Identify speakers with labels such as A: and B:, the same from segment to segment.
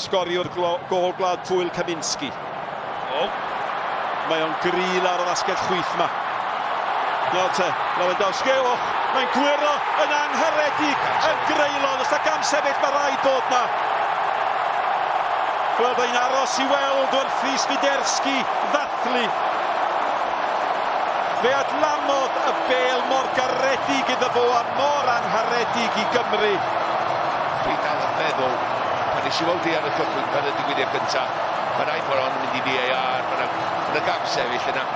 A: sgorio'r gol Gwlad Pwyl Kaminski. Mae o'n gryl ar y basged chwyth yma. Nawr te, Lewandowski, mae'n gwiro yn angharedig, yn greulon, os da gam sefyll mae rhaid bod yma. Wel, mae'n aros i weld wrth i Swiderski ddathlu. Fe adlamodd y bêl mor garedig iddo fo a mor angharedig i Gymru.
B: Dwi dal yn meddwl, pan eisiau weld i ar y cychwyn pan y digwyddiad gyntaf, mae'n rhaid bod o'n mynd i VAR, mae'n gam sefyll yna.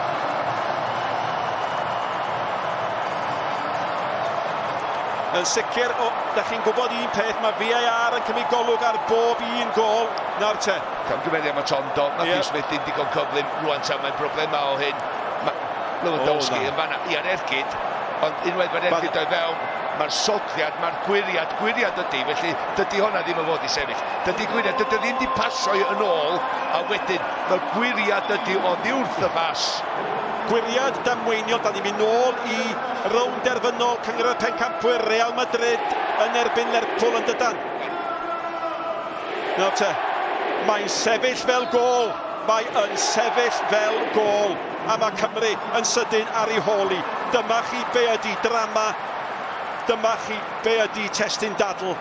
A: Yn sicr, da chi'n gwybod un peth, mae VAR yn cymryd golwg ar bob un gol. Nawr te.
B: Camgymeriad mae Tondo, Matthew Smith ddim digon cyflym, rwan ta mae'n broblema o hyn. Lewandowski yn fanna i anergyd, ond unwaith mae'r ergyd o'i fewn, mae'r sodliad, mae'r gwiriad ydy, felly dydy hwnna ddim yn fod i sefyll. Dydy gwiriad, dydy ddim di pasio yn ôl, a wedyn mae'r gwiriad ydy o ddiwrth y fas.
A: Gwiriad damweiniol, da ni'n mynd nôl i rownd derfynol cyngor y pencampwyr Real Madrid yn erbyn Lerpwl yn dydan. Nawr te, mae'n sefyll fel gol, mae yn sefyll fel gol, a mae Cymru yn sydyn ar ei holi. Dyma chi be ydy drama, dyma chi be ydy testyn dadl.